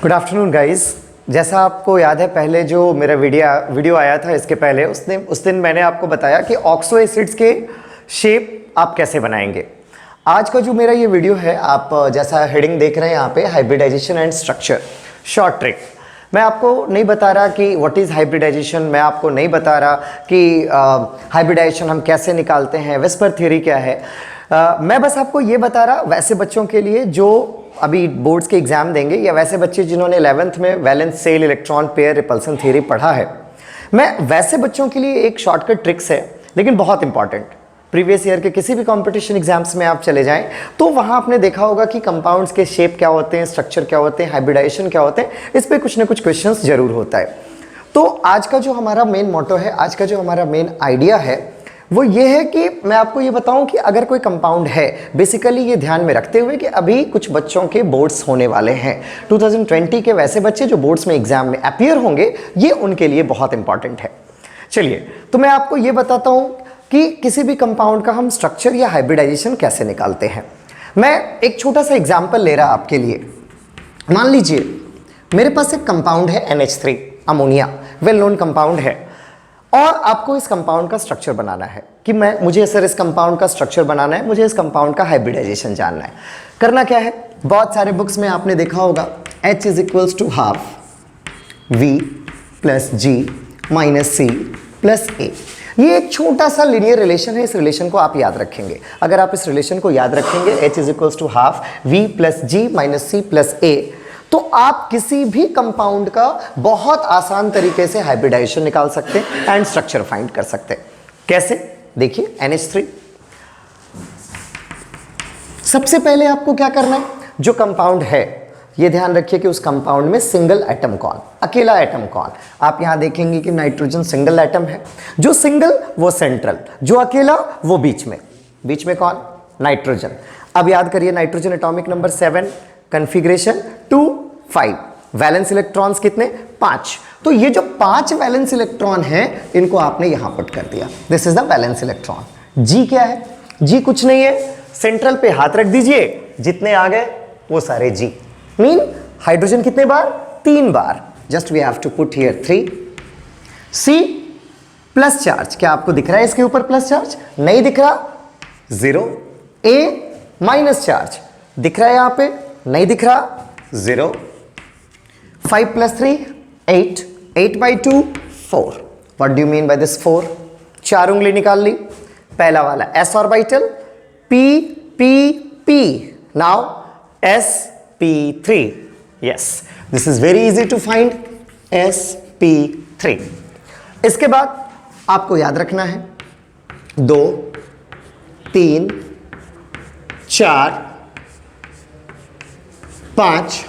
Good afternoon guys. जैसा आपको याद है, पहले जो मेरा वीडियो आया था इसके पहले उस दिन मैंने आपको बताया कि ऑक्सो एसिड्स के शेप आप कैसे बनाएंगे। आज का जो मेरा ये वीडियो है, आप जैसा हेडिंग देख रहे हैं यहाँ पे, hybridization and structure short trick. मैं आपको नहीं बता रहा कि व्हाट इज़ हाइब्रिडाइजेशन, मैं आपको नहीं बता रहा कि हाइब्रिडाइजेशन हम कैसे निकालते हैं, वेस्पर थ्योरी क्या है। मैं बस आपको ये बता रहा वैसे बच्चों के लिए जो अभी बोर्ड्स के एग्जाम देंगे, या वैसे बच्चे जिन्होंने 11th में valence shell electron pair repulsion theory पढ़ा है। मैं वैसे बच्चों के लिए एक शॉर्टकट ट्रिक्स है, लेकिन बहुत इंपॉर्टेंट। प्रीवियस ईयर के किसी भी कंपटीशन एग्जाम्स में आप चले जाएं तो वहां आपने देखा होगा कि कंपाउंड्स के शेप क्या होते हैं, स्ट्रक्चर क्या होते हैं, हाइब्रिडाइजेशन क्या होते हैं, इस पे कुछ ना कुछ क्वेश्चंस जरूर होता है। तो आज का जो हमारा मेन मोटो है, आज का जो हमारा मेन आइडिया है वो ये है कि मैं आपको ये बताऊं कि अगर कोई कंपाउंड है, बेसिकली ये ध्यान में रखते हुए कि अभी कुछ बच्चों के बोर्ड्स होने वाले हैं 2020 के, वैसे बच्चे जो बोर्ड्स में एग्जाम में अपीयर होंगे, ये उनके लिए बहुत इंपॉर्टेंट है। चलिए, तो मैं आपको ये बताता हूं कि किसी भी कंपाउंड का हम स्ट्रक्चर या हाइब्रिडाइजेशन कैसे निकालते हैं। मैं एक छोटा सा एग्जाम्पल ले रहा आपके लिए। मान लीजिए मेरे पास एक कंपाउंड है NH3 ammonia, well known compound है, और आपको इस कंपाउंड का स्ट्रक्चर बनाना है कि मुझे सर इस कंपाउंड का स्ट्रक्चर बनाना है, मुझे इस कंपाउंड का हाइब्रिडाइजेशन जानना है। करना क्या है, बहुत सारे बुक्स में आपने देखा होगा H is equals to half V plus G minus C plus A। ये एक छोटा सा लीनियर रिलेशन है, इस रिलेशन को आप याद रखेंगे। अगर आप इस रिलेशन को याद रखेंगे, H is equals to half V plus G minus C plus A, तो आप किसी भी कंपाउंड का बहुत आसान तरीके से हाइब्रिडाइजेशन निकाल सकते हैं एंड स्ट्रक्चर फाइंड कर सकते हैं। कैसे? देखिए, NH3। सबसे पहले आपको क्या करना है, जो कंपाउंड है ये ध्यान रखिए कि उस कंपाउंड में सिंगल एटम कौन, अकेला एटम कौन। आप यहां देखेंगे कि नाइट्रोजन सिंगल एटम है, जो सिंगल वो सेंट्रल, जो अकेला वो बीच में कौन, नाइट्रोजन। अब याद करिए, nitrogen atomic number 7, configuration 2,5, valence electrons कितने, 5। तो ये जो 5 वैलेंस इलेक्ट्रॉन हैं, इनको आपने यहां पुट कर दिया। This is the valence electron. जी क्या है, जी कुछ नहीं है, सेंट्रल पे हाथ रख दीजिए, जितने आ गए वो सारे जी। मीन हाइड्रोजन कितने बार, 3 बार। Just we have to put here 3। C plus charge, क्या आपको दिख रहा है इसके ऊपर प्लस चार्ज? नहीं दिख रहा, 0। ए माइनस चार्ज दिख रहा है यहां पे? नहीं दिख रहा, 0। 5 plus 3 8, 8 by 2 4। What do you mean by this 4? 4 उंगली निकाल ली। पहला वाला s orbital p p p, now sp3। Yes, this is very easy to find, sp3। इसके बाद आपको याद रखना है 2 3 4 5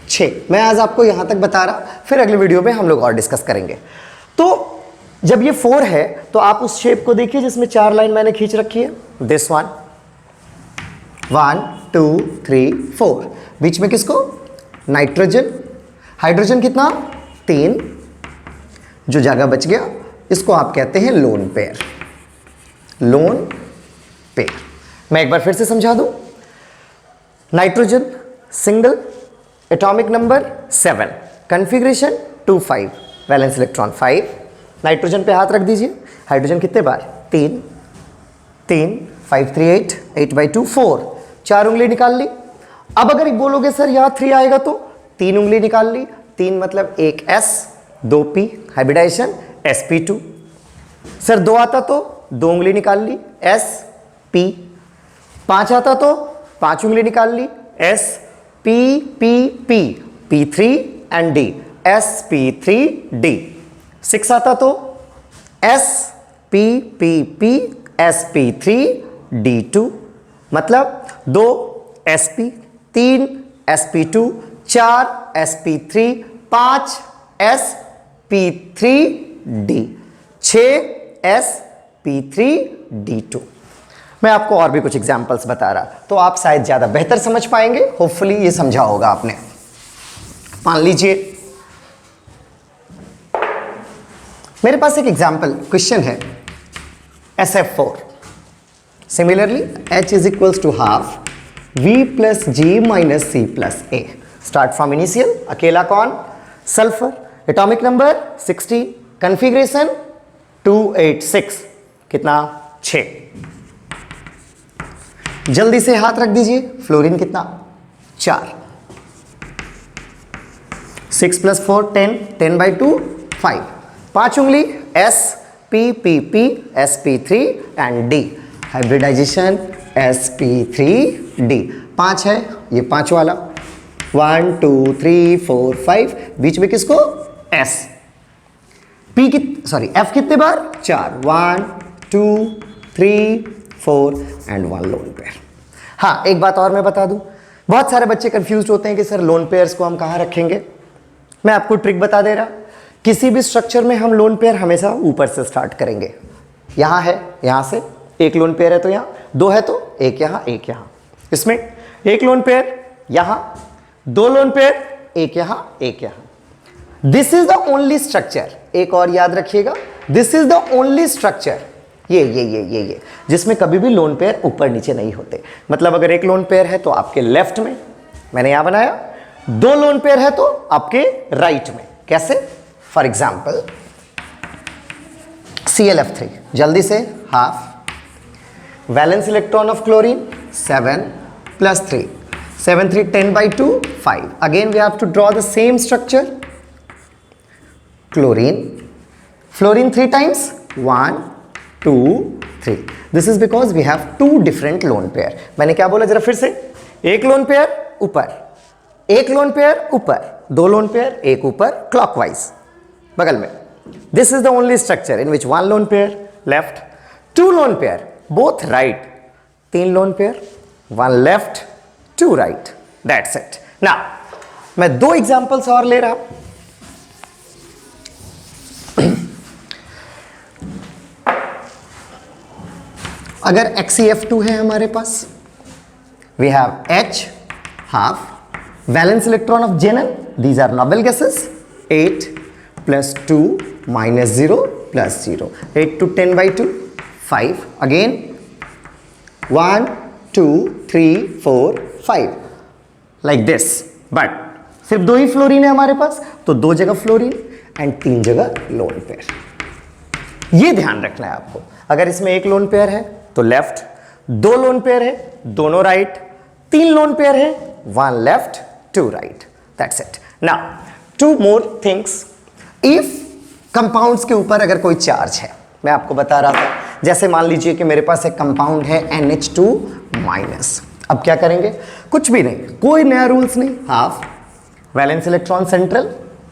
6। मैं आज आपको यहां तक बता रहा, फिर अगले वीडियो में हम लोग और डिस्कस करेंगे। तो जब ये 4 है तो आप उस शेप को देखिए जिसमें 4 लाइन मैंने खींच रखी है। दिस 1 2 3 4, बीच में किसको, नाइट्रोजन। हाइड्रोजन कितना, 3। जो जगह बच गया इसको आप कहते हैं लोन पेयर, लोन पेयर। मैं एक बार फिर से समझा दूं। Nitrogen single, atomic number 7, configuration 2,5, valence electron 5। Nitrogen पे हाथ रख दीजिए, हाइड्रोजन कितने बार, 3 3, 5 3 8, 8 by 2 4। 4 उंगली निकाल ली। अब अगर एक बोलोगे सर यहां 3 आएगा तो 3 उंगली निकाल ली। 3 मतलब एक S 2 P, hybridisation sp2। Sir 2 आता तो 2 उंगली निकाल ली, sp। 5 आता तो 5 उंगली निकाल ली, sp p p, p3 and d, sp3d। 6 आता तो sp p p, sp3d2। मतलब 2 sp, 3 sp2, 4 sp3, 5 sp3d, 6 sp3d2। मैं आपको और भी कुछ एग्जांपल्स बता रहा, तो आप शायद ज्यादा बेहतर समझ पाएंगे। होपफुली ये समझा होगा आपने। मान लीजिए मेरे पास एक एग्जांपल क्वेश्चन है SF4। Similarly H is equals to half V plus G minus C plus A। Start from initial, अकेला कौन, सल्फर, एटॉमिक नंबर 16, कॉन्फ़िगरेशन 286, कितना 6। जल्दी से हाथ रख दीजिए, फ्लोरीन कितना 4, 6 + 4 10, 10/2 5, 5 उंगली S P P P sp3 and D, हाइब्रिडाइजेशन sp3D, 5 है ये 5 वाला, 1 2 3 4 5, बीच में किसको S, F कितने बार 4, 1 2 3 4 एंड 1 लोन पेयर। हाँ एक बात और मैं बता दूं, बहुत सारे बच्चे कंफ्यूज होते हैं कि सर लोन पेयर्स को हम कहाँ रखेंगे। मैं आपको ट्रिक बता दे रहा, किसी भी स्ट्रक्चर में हम लोन पेयर हमेशा ऊपर से स्टार्ट करेंगे। यहाँ है, यहाँ से एक लोन पेयर है तो यहाँ, 2 है तो एक यहाँ एक यहाँ, इसमें एक लोन पेयर यहाँ, 2 लोन पेयर, एक यहाँ एक यहाँ। This is the only structure, एक और याद रखिएगा, this is the only structure, ये जिसमें कभी भी लोन पेयर ऊपर नीचे नहीं होते। मतलब अगर एक लोन पेयर है तो आपके लेफ्ट में, मैंने यहां बनाया, 2 लोन पेयर है तो आपके राइट में। कैसे? फॉर एग्जाम्पल ClF3, जल्दी से half, valence electron of chlorine 7 + 3, 7 3 10/2 5, again we have to draw the same structure, chlorine, fluorine 3 times 1 2 3, this is because we have 2 different lone pair. मैंने क्या बोला जरा फिर से, एक लोन पेयर ऊपर, एक लोन पेयर ऊपर, 2 लोन पेयर, एक ऊपर क्लॉकवाइज बगल में। This is the only structure in which 1 lone pair left, 2 lone pair both right, 3 lone pair, 1 left 2 right, that's it. Now मैं 2 एग्जांपल्स और ले रहा हूं। अगर XeF2 है हमारे पास, we have H half, valence electron of xenon, these are noble gases, 8 + 2 - 0 + 0, 8 to 10/2 5, again 1 2 3 4 5 like this, but सिर्फ 2 ही फ्लोरीन है हमारे पास, तो 2 जगह फ्लोरीन एंड 3 जगह लोन पेयर। ये ध्यान रखना है आपको। अगर इसमें एक लोन पेयर है तो लेफ्ट, 2 लोन पेयर है दोनों राइट, 3 लोन पेयर है 1 left 2 right, that's it. Now 2 more things, if compounds के ऊपर अगर कोई चार्ज है, मैं आपको बता रहा था, जैसे मान लीजिए कि मेरे पास एक कंपाउंड है NH2-, अब क्या करेंगे, कुछ भी नहीं, कोई नया रूल्स नहीं, half, valence electron central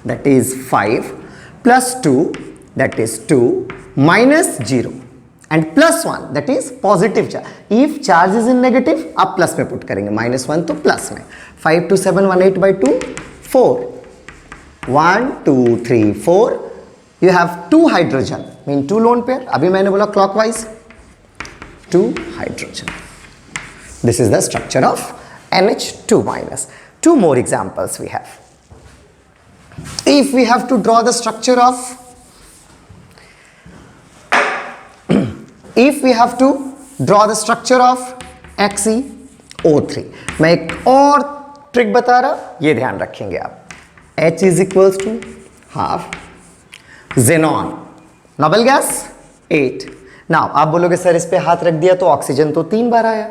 that is 5 + 2 that is 2 -0 and +1 that is positive charge. If charge is in negative आप प्लस में पुट करेंगे, -1 तो प्लस में, 5 to 7 18/2 4, 1 2 3 4, you have 2 hydrogen mean 2 lone pair. अभी मैंने बोला clockwise 2 hydrogen. This is the structure of NH2-। 2 more examples we have. If we have to draw the structure of, if we have to draw the structure of XeO3, मैं एक और trick बता रहा, ये ध्यान रखेंगे आप। H is equals to half, xenon, noble gas 8। Now आप बोलोगे सर इस पे हाथ रख दिया तो ऑक्सीजन तो 3 बार आया,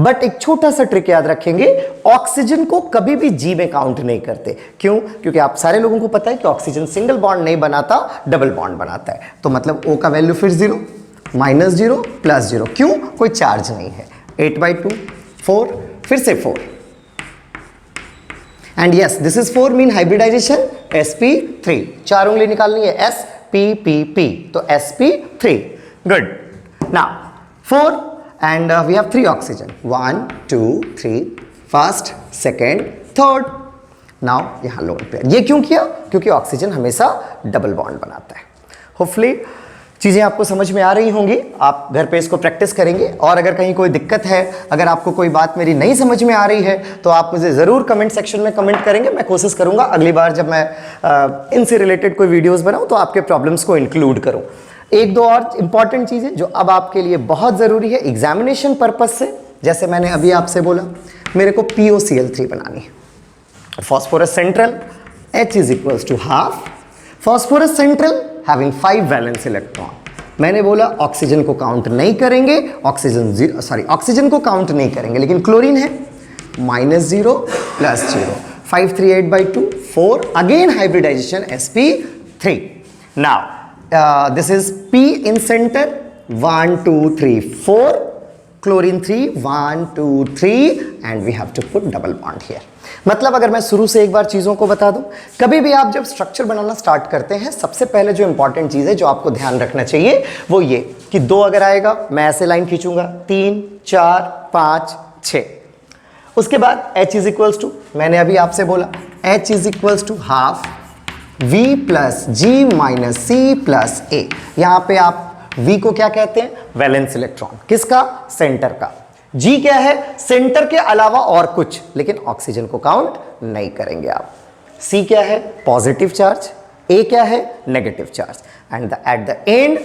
बट एक छोटा सा ट्रिक याद रखेंगे, ऑक्सीजन को कभी भी G में काउंट नहीं करते। क्यों? क्योंकि आप सारे लोगों को पता है कि ऑक्सीजन सिंगल बॉन्ड नहीं बनाता, डबल बॉन्ड बनाता है। तो मतलब O का वैल्यू फिर 0, -0 +0, क्यों? कोई चार्ज नहीं है। 8/2 4, फिर से 4, and yes this is 4 mean hybridization sp3, 4 उंगली निकालनी है, spp, तो sp3, good. Now 4 and we have 3 oxygen, 1 2 3, first second third। now यहाँ लोन पेयर। ये क्यों किया? क्योंकि ऑक्सीजन हमेशा डबल बॉन्ड बनाता है। होपफुली चीज़ें आपको समझ में आ रही होंगी, आप घर पे इसको प्रैक्टिस करेंगे। और अगर कहीं कोई दिक्कत है, अगर आपको कोई बात मेरी नहीं समझ में आ रही है, तो आप मुझे ज़रूर कमेंट सेक्शन में कमेंट करेंगे। मैं कोशिश करूँगा अगली बार जब मैं इनसे रिलेटेड कोई वीडियोस बनाऊँ तो आपके प्रॉब्लम्स को इंक्लूड करूँ। 1-2 और इंपॉर्टेंट चीज़ें जो अब आपके लिए बहुत ज़रूरी है एग्जामिनेशन पर्पस से, जैसे मैंने अभी आपसे बोला, मेरे को POCl3 बनानी है। phosphorus central, H is equals to half. phosphorus central having 5 valence electron. मैंने बोला ऑक्सीजन को काउंट नहीं करेंगे, ऑक्सीजन को काउंट नहीं करेंगे, लेकिन क्लोरीन है -0 +0, 5 3 8/2 4, again hybridization sp3. Now this is p in centre 1 2 3 4, chlorine 3 1 2 3 and we have to put double bond here. मतलब अगर मैं शुरू से एक बार चीज़ों को बता दूं, कभी भी आप जब स्ट्रक्चर बनाना स्टार्ट करते हैं, सबसे पहले जो इंपॉर्टेंट चीज़ है जो आपको ध्यान रखना चाहिए वो ये कि 2 अगर आएगा मैं ऐसे लाइन खींचूंगा, 3 4 5 6. उसके बाद H इज इक्वल्स टू, मैंने अभी आपसे बोला H is equals to half V plus G minus C plus A. यहाँ पे आप V को क्या कहते हैं? Valence electron. किसका? सेंटर का. G क्या है? सेंटर के अलावा और कुछ, लेकिन ऑक्सीजन को काउंट नहीं करेंगे आप. C क्या है? Positive charge. A क्या है? Negative charge. And at the end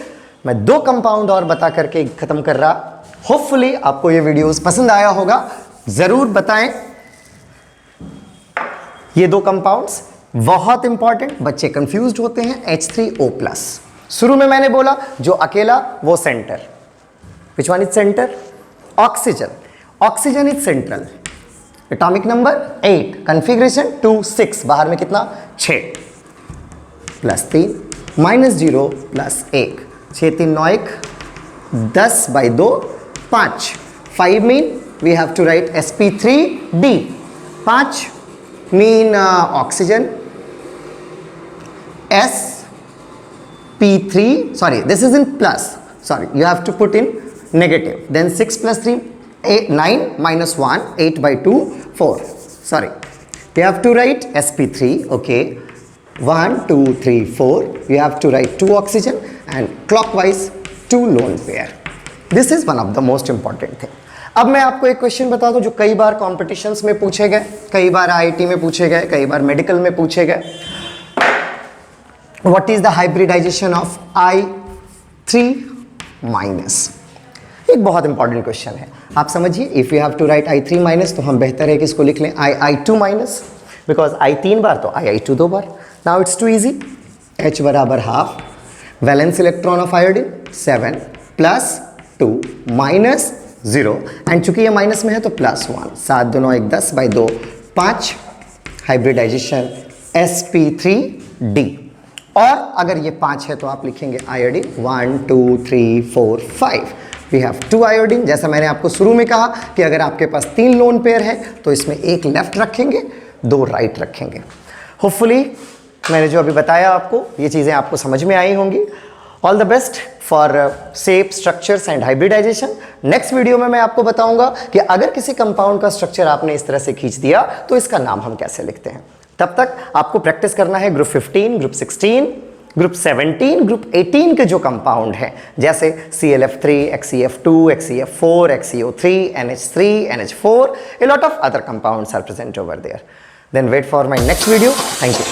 मैं 2 कंपाउंड और बता करके खत्म कर रहा. होपफुली आपको ये वीडियोस पसंद आया होगा. जरूर बताएं. ये 2 कंपाउंड्स बहुत इंपॉर्टेंट, बच्चे कंफ्यूज्ड होते हैं. H3O+. शुरू में मैंने बोला जो अकेला वो centre. Which one is centre? Oxygen. Oxygen is central. Atomic number 8, configuration 2 6, बाहर में कितना? 6 +3 -0 +1, 6 3 9 1 10/2 5. 5 mean we have to write sp3d. 5 mean oxygen, sp3, sorry this is in plus, sorry you have to put in negative, then 6 + 3 8 9 -1 8/2 4, sorry you have to write sp3. okay, 1 2 3 4 you have to write 2 oxygen and clockwise 2 lone pair. this is one of the most important thing. अब मैं आपको एक question बता दूं जो कई बार competitions में पूछे गए, कई बार आईआईटी में पूछे गए, कई बार मेडिकल में पूछे गए. What is the hybridization of I3-? एक बहुत इंपॉर्टेंट क्वेश्चन है. आप समझिए, if you have to write I3- तो हम बेहतर है कि इसको लिख लें I2-, बिकॉज I 3 बार तो I2 2 बार. Now it's too easy. H बराबर half valence electron of iodine 7 +2 -0, and चूंकि ये माइनस में है तो +1, 7 2 9 1 10/2 5, हाइब्रिडाइजेशन sp3d. और अगर ये 5 है तो आप लिखेंगे आयोडीन 1 2 3 4 5. We have 2 iodine. जैसा मैंने आपको शुरू में कहा कि अगर आपके पास 3 लोन पेयर है तो इसमें 1 लेफ्ट रखेंगे, 2 राइट रखेंगे. होपफुली मैंने जो अभी बताया आपको ये चीज़ें आपको समझ में आई होंगी. All the best for shape, structures and hybridization. Next video में मैं आपको बताऊंगा कि अगर किसी कंपाउंड का स्ट्रक्चर आपने इस तरह से खींच दिया तो इसका नाम हम कैसे लिखते हैं. तब तक आपको प्रैक्टिस करना है ग्रुप 15, ग्रुप 16, ग्रुप 17, ग्रुप 18 के जो कंपाउंड हैं जैसे ClF3, XeF2, XeF4, XeO3, NH3, NH4, a lot of other compounds are present over there. Then wait for my next video. Thank you.